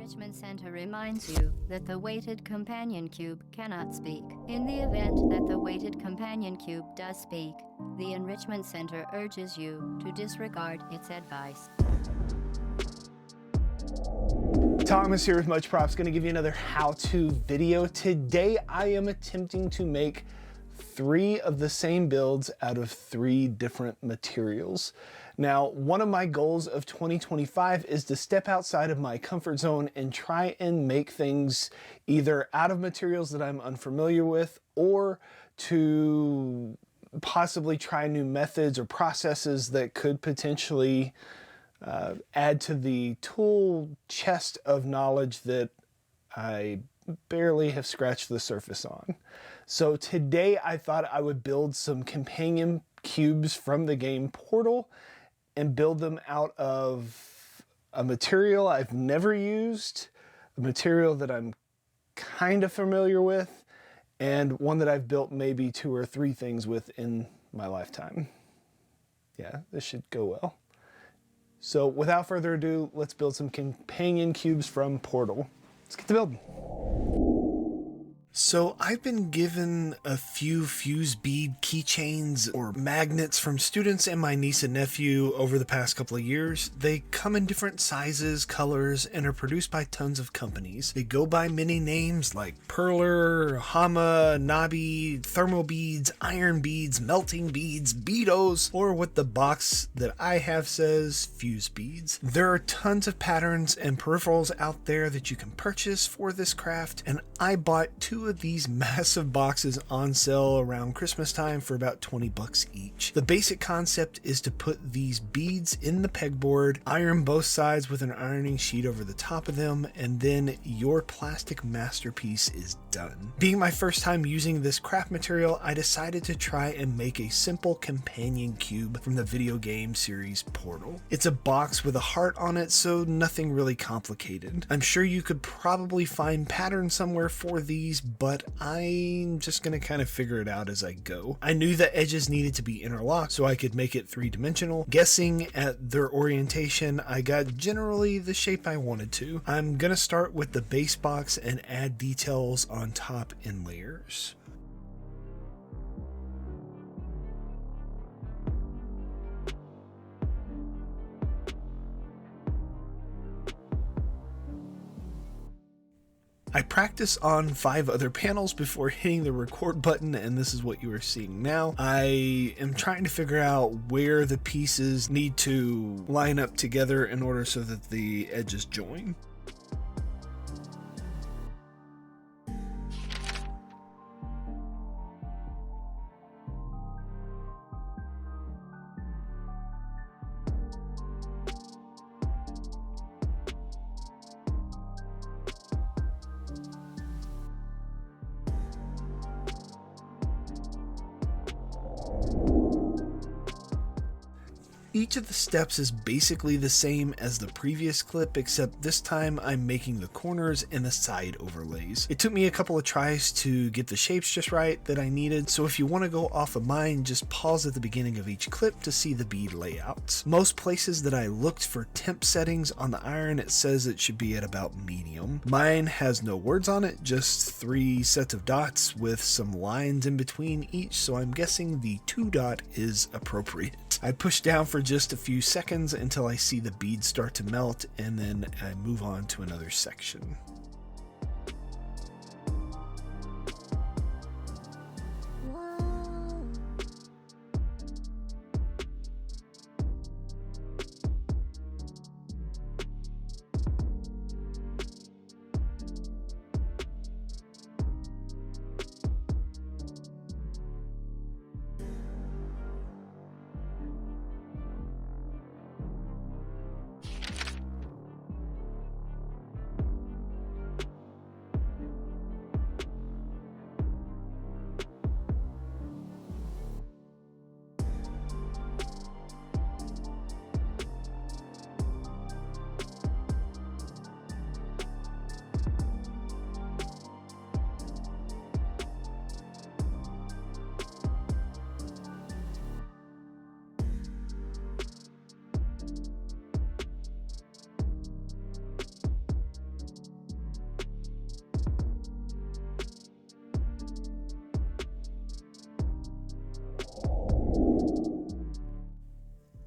Enrichment Center reminds you that the weighted companion cube cannot speak. In the event that the weighted companion cube does speak, the Enrichment Center urges you to disregard its advice. Thomas here with Much Props, going to give you another how-to video. Today I am attempting to make 3 of the same builds out of 3 different materials. Now, one of my goals of 2025 is to step outside of my comfort zone and try and make things either out of materials that I'm unfamiliar with, or to possibly try new methods or processes that could potentially add to the tool chest of knowledge that I barely have scratched the surface on. So today I thought I would build some companion cubes from the game Portal and build them out of a material I've never used, a material that I'm kind of familiar with, and one that I've built maybe 2 or 3 things with in my lifetime. Yeah, this should go well. So without further ado, let's build some companion cubes from Portal. Let's get to building. So I've been given a few fuse bead keychains or magnets from students and my niece and nephew over the past couple of years. They come in different sizes, colors, and are produced by tons of companies. They go by many names like Perler, Hama, Nabi, Thermal Beads, Iron Beads, Melting Beads, Beados, or what the box that I have says, Fuse Beads. There are tons of patterns and peripherals out there that you can purchase for this craft, and I bought 2 of these massive boxes on sale around Christmas time for about 20 bucks each. The basic concept is to put these beads in the pegboard, iron both sides with an ironing sheet over the top of them, and then your plastic masterpiece is done. Being my first time using this craft material, I decided to try and make a simple companion cube from the video game series Portal. It's a box with a heart on it, so nothing really complicated. I'm sure you could probably find patterns somewhere for these, but I'm just gonna kind of figure it out as I go. I knew the edges needed to be interlocked so I could make it 3-dimensional. Guessing at their orientation, I got generally the shape I wanted to. I'm gonna start with the base box and add details on top in layers. I practiced on 5 other panels before hitting the record button, and this is what you are seeing now. I am trying to figure out where the pieces need to line up together in order so that the edges join. Each of the steps is basically the same as the previous clip, except this time I'm making the corners and the side overlays. It took me a couple of tries to get the shapes just right that I needed, so if you want to go off of mine, just pause at the beginning of each clip to see the bead layouts. Most places that I looked for temp settings on the iron, it says it should be at about medium. Mine has no words on it, just 3 sets of dots with some lines in between each, so I'm guessing the 2 dot is appropriate. I push down for just a few seconds until I see the beads start to melt, and then I move on to another section.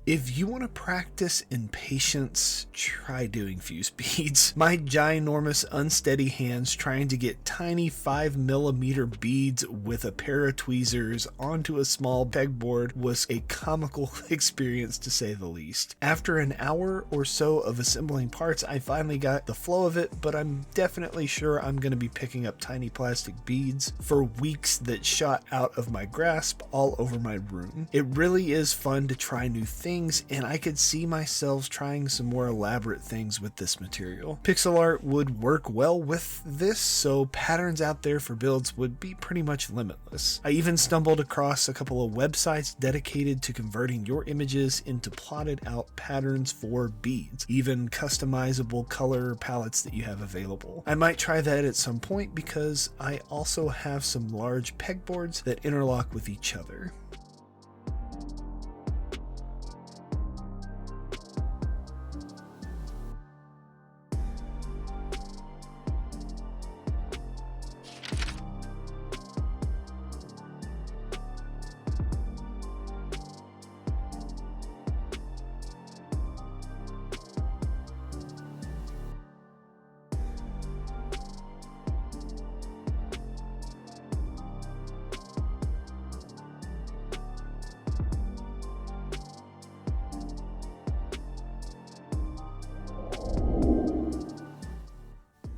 If you want to practice in patience, try doing fuse beads. My ginormous unsteady hands trying to get tiny 5mm beads with a pair of tweezers onto a small pegboard was a comical experience to say the least. After an hour or so of assembling parts, I finally got the flow of it, but I'm definitely sure I'm going to be picking up tiny plastic beads for weeks that shot out of my grasp all over my room. It really is fun to try new things, and I could see myself trying some more elaborate things with this material. Pixel art would work well with this, so patterns out there for builds would be pretty much limitless. I even stumbled across a couple of websites dedicated to converting your images into plotted out patterns for beads, even customizable color palettes that you have available. I might try that at some point because I also have some large pegboards that interlock with each other.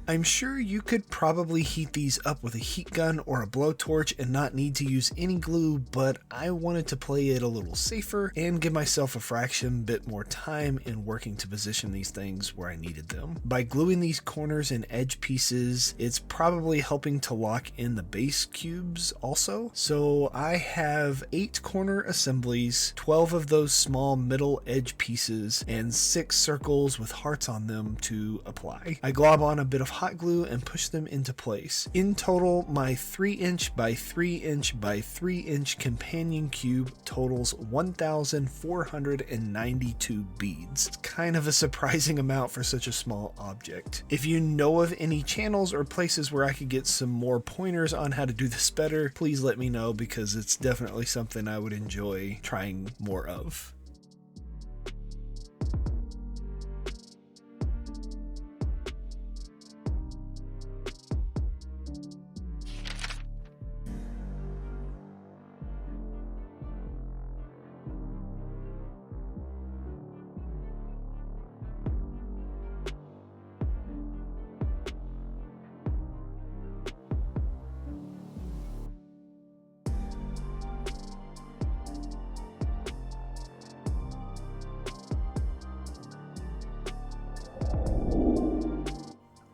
I'm sure you could probably heat these up with a heat gun or a blowtorch and not need to use any glue, but I wanted to play it a little safer and give myself a fraction bit more time in working to position these things where I needed them. By gluing these corners and edge pieces, it's probably helping to lock in the base cubes also. So I have 8 corner assemblies, 12 of those small middle edge pieces, and 6 circles with hearts on them to apply. I glob on a bit of hot glue and push them into place. In total, my 3" by 3" by 3" companion cube totals 1,492 beads. It's kind of a surprising amount for such a small object. If you know of any channels or places where I could get some more pointers on how to do this better, please let me know, because it's definitely something I would enjoy trying more of.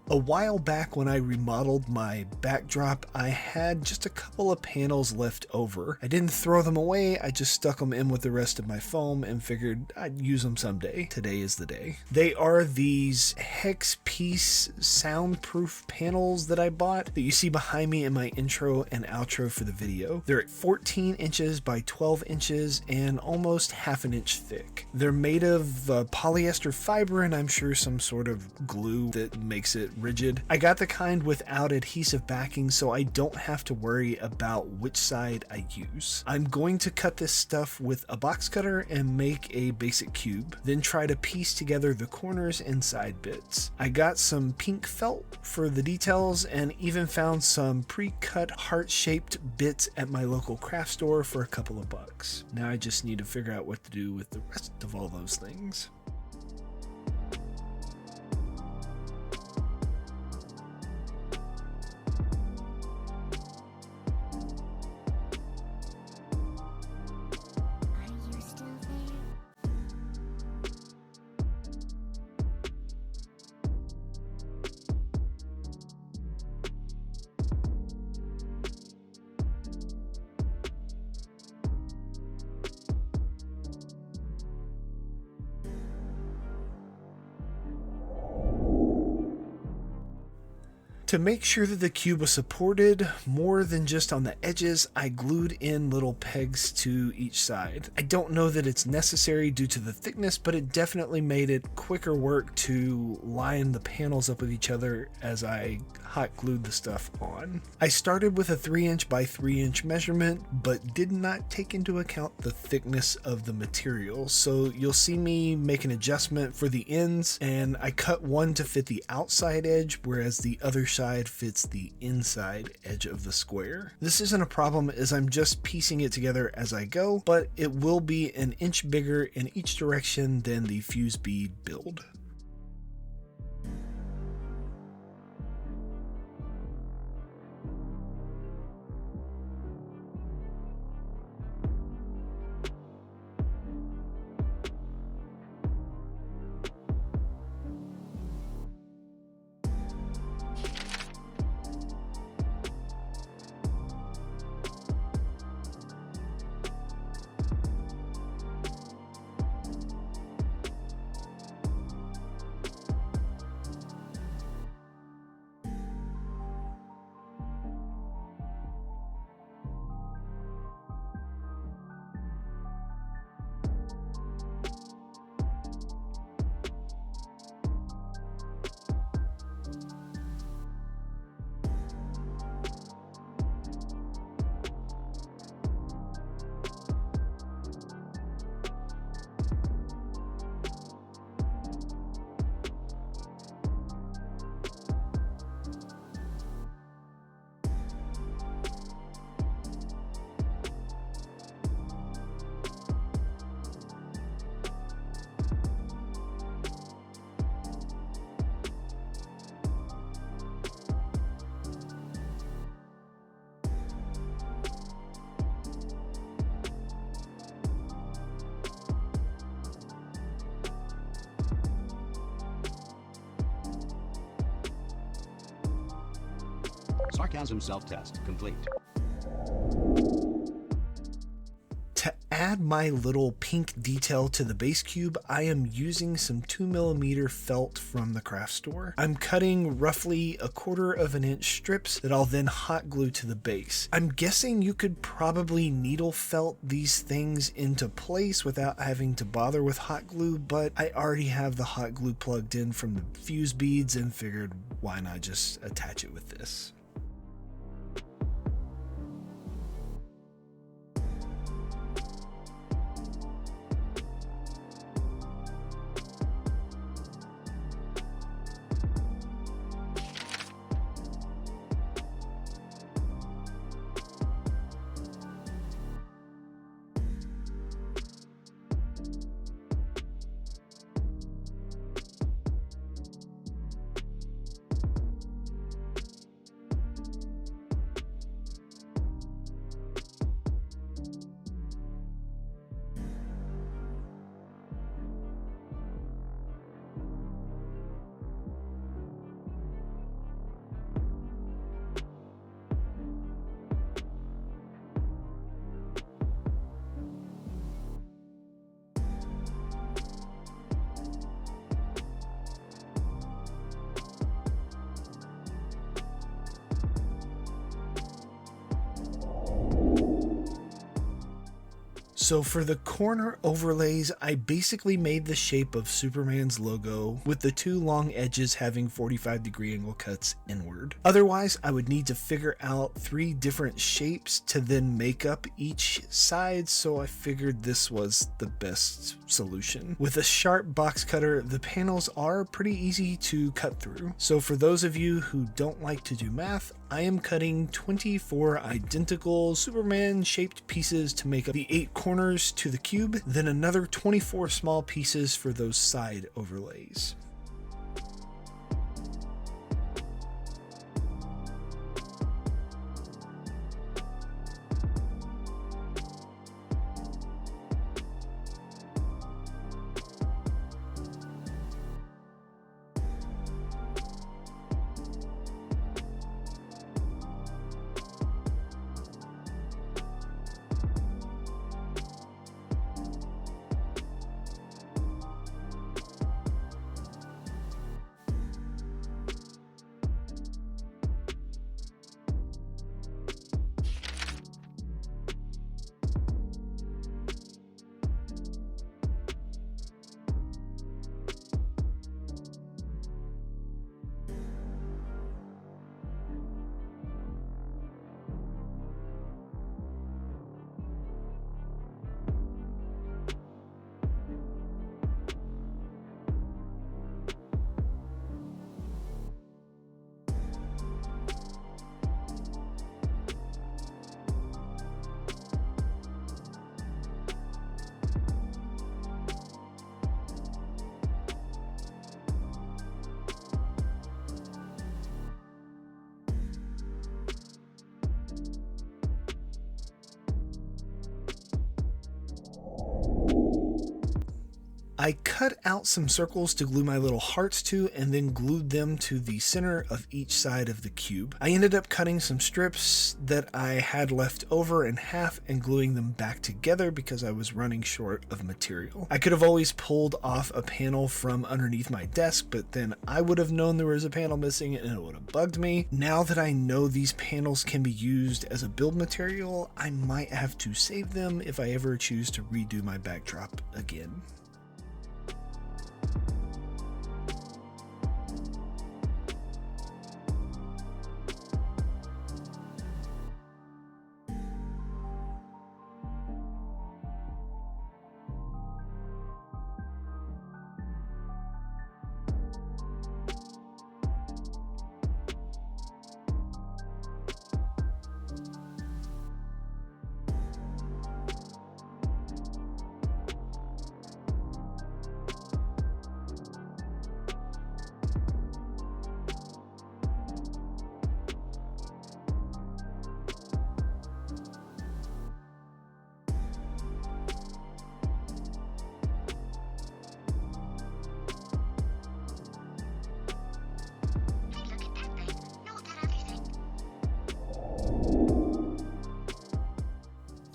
A while back when I remodeled my backdrop, I had just a couple of panels left over. I didn't throw them away, I just stuck them in with the rest of my foam and figured I'd use them someday. Today is the day. They are these hex piece soundproof panels that I bought that you see behind me in my intro and outro for the video. They're at 14 inches by 12 inches and almost half an inch thick. They're made of polyester fiber and I'm sure some sort of glue that makes it rigid. I got the kind without adhesive backing, so I don't have to worry about which side I use. I'm going to cut this stuff with a box cutter and make a basic cube, then try to piece together the corners and side bits. I got some pink felt for the details and even found some pre-cut heart-shaped bits at my local craft store for a couple of bucks. Now I just need to figure out what to do with the rest of all those things. To make sure that the cube was supported more than just on the edges, I glued in little pegs to each side. I don't know that it's necessary due to the thickness, but it definitely made it quicker work to line the panels up with each other as I hot glued the stuff on. I started with a 3" by 3" measurement, but did not take into account the thickness of the material. So you'll see me make an adjustment for the ends, and I cut one to fit the outside edge, whereas the other side fits the inside edge of the square. This isn't a problem as I'm just piecing it together as I go, but it will be an inch bigger in each direction than the fuse bead build. Sarcasm self-test complete. To add my little pink detail to the base cube, I am using some 2mm felt from the craft store. I'm cutting roughly 1/4 inch strips that I'll then hot glue to the base. I'm guessing you could probably needle felt these things into place without having to bother with hot glue, but I already have the hot glue plugged in from the fuse beads and figured why not just attach it with this. So for the corner overlays, I basically made the shape of Superman's logo with the two long edges having 45-degree angle cuts inward. Otherwise, I would need to figure out 3 different shapes to then make up each side, so I figured this was the best solution. With a sharp box cutter, the panels are pretty easy to cut through. So for those of you who don't like to do math, I am cutting 24 identical Superman shaped pieces to make up the 8 corners to the cube, then another 24 small pieces for those side overlays. I cut out some circles to glue my little hearts to and then glued them to the center of each side of the cube. I ended up cutting some strips that I had left over in half and gluing them back together because I was running short of material. I could have always pulled off a panel from underneath my desk, but then I would have known there was a panel missing and it would have bugged me. Now that I know these panels can be used as a build material, I might have to save them if I ever choose to redo my backdrop again.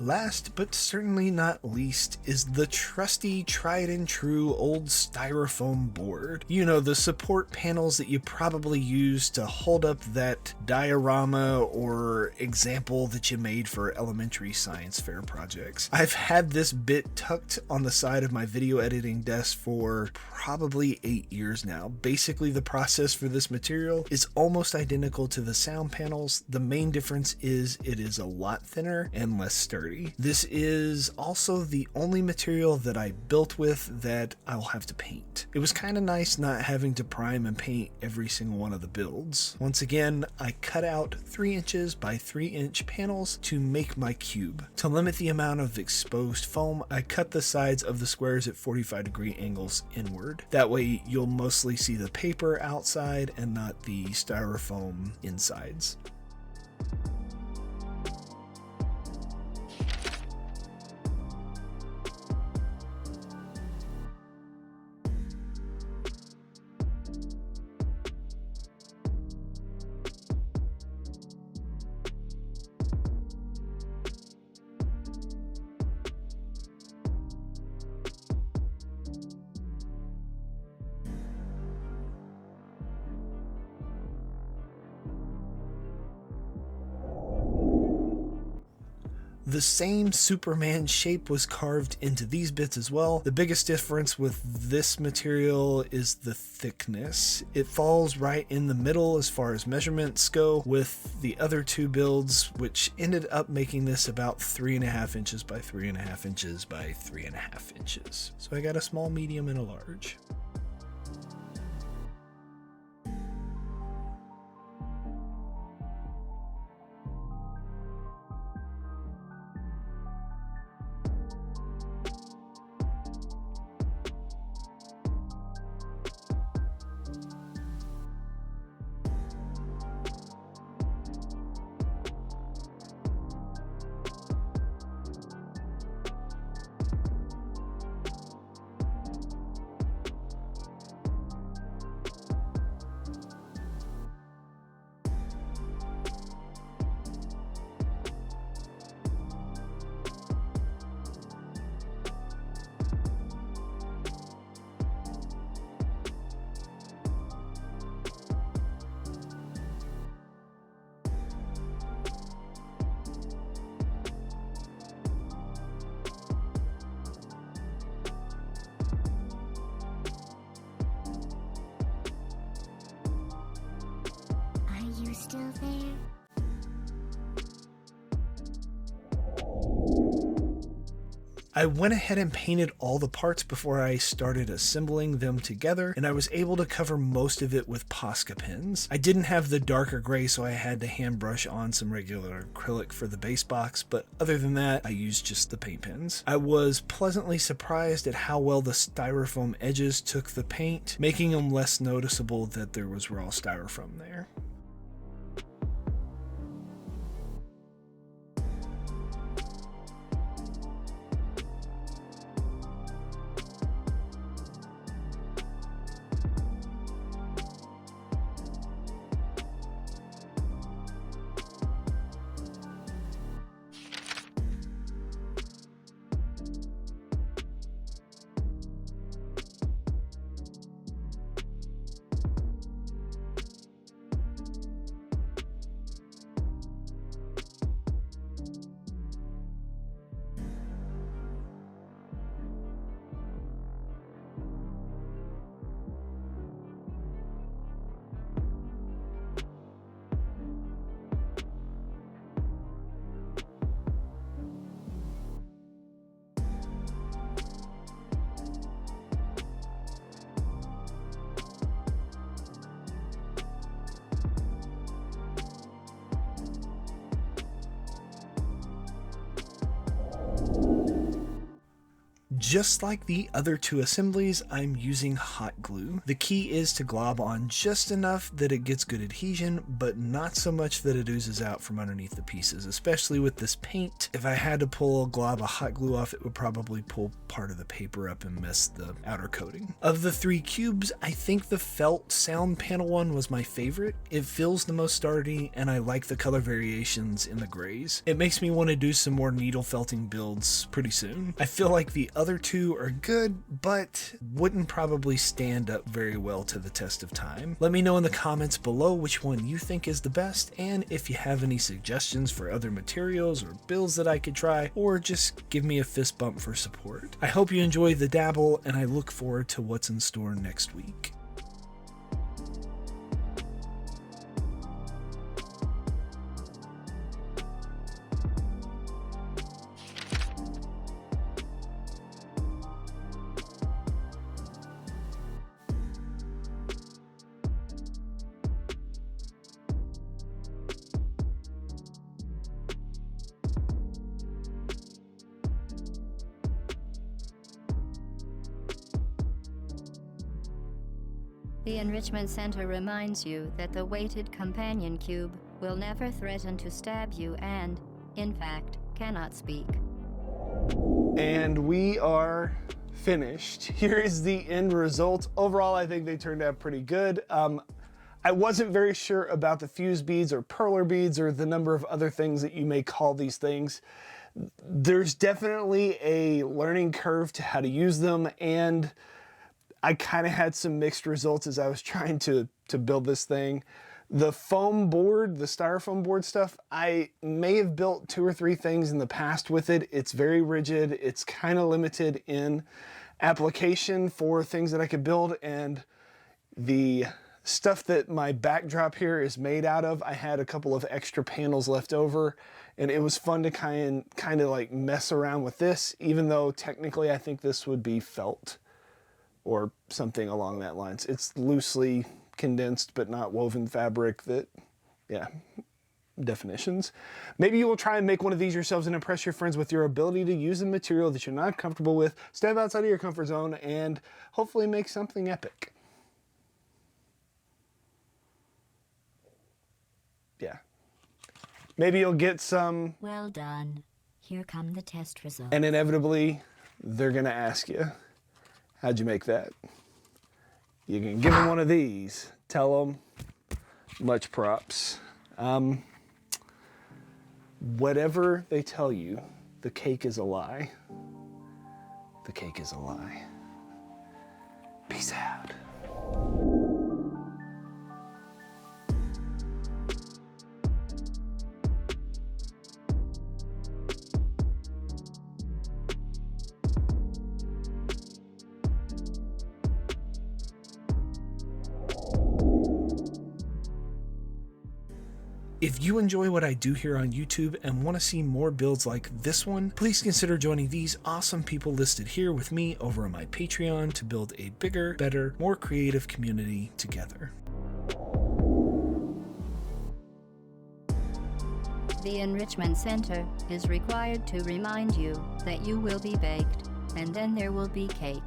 Last but certainly not least is the trusty, tried and true old styrofoam board. You know, the support panels that you probably use to hold up that diorama or example that you made for elementary science fair projects. I've had this bit tucked on the side of my video editing desk for probably 8 years now. Basically, the process for this material is almost identical to the sound panels. The main difference is it is a lot thinner and less sturdy. This is also the only material that I built with that I'll have to paint. It was kind of nice not having to prime and paint every single one of the builds. Once again, I cut out 3 inches by 3 inch panels to make my cube. To limit the amount of exposed foam, I cut the sides of the squares at 45-degree angles inward. That way you'll mostly see the paper outside and not the styrofoam insides. The same Superman shape was carved into these bits as well. The biggest difference with this material is the thickness. It falls right in the middle as far as measurements go with the other 2 builds, which ended up making this about 3.5 inches by 3.5 inches by 3.5 inches. So I got a small, medium, and a large. Still there? I went ahead and painted all the parts before I started assembling them together, and I was able to cover most of it with Posca pens. I didn't have the darker gray, so I had to hand brush on some regular acrylic for the base box, but other than that, I used just the paint pens. I was pleasantly surprised at how well the styrofoam edges took the paint, making them less noticeable that there was raw styrofoam there. Just like the other two assemblies, I'm using hot glue. The key is to glob on just enough that it gets good adhesion, but not so much that it oozes out from underneath the pieces, especially with this paint. If I had to pull a glob of hot glue off, it would probably pull part of the paper up and mess the outer coating. Of the three cubes, I think the felt sound panel one was my favorite. It feels the most sturdy, and I like the color variations in the grays. It makes me want to do some more needle felting builds pretty soon. I feel like the other two are good, but wouldn't probably stand up very well to the test of time. Let me know in the comments below which one you think is the best, and if you have any suggestions for other materials or builds that I could try, or just give me a fist bump for support. I hope you enjoy the dabble, and I look forward to what's in store next week. The Enrichment Center reminds you that the weighted companion cube will never threaten to stab you and, in fact, cannot speak. And we are finished. Here is the end result. Overall, I think they turned out pretty good. I wasn't very sure about the fuse beads or perler beads or the number of other things that you may call these things. There's definitely a learning curve to how to use them, and I kind of had some mixed results as I was trying to build this thing. The foam board, the styrofoam board stuff, I may have built 2 or 3 things in the past with it. It's very rigid. It's kind of limited in application for things that I could build, and the stuff that my backdrop here is made out of, I had a couple of extra panels left over, and it was fun to kind of like mess around with this, even though technically I think this would be felt or something along that lines. It's loosely condensed but not woven fabric that, yeah, definitions. Maybe you will try and make one of these yourselves and impress your friends with your ability to use a material that you're not comfortable with, step outside of your comfort zone, and hopefully make something epic. Yeah. Maybe you'll get some, Well done. Here come the test results. and inevitably they're gonna ask you, how'd you make that? You can give them one of these. Tell them, much props. Whatever they tell you, the cake is a lie. The cake is a lie. Peace out. If you enjoy what I do here on YouTube and want to see more builds like this one, please consider joining these awesome people listed here with me over on my Patreon to build a bigger, better, more creative community together. The Enrichment Center is required to remind you that you will be baked, and then there will be cake.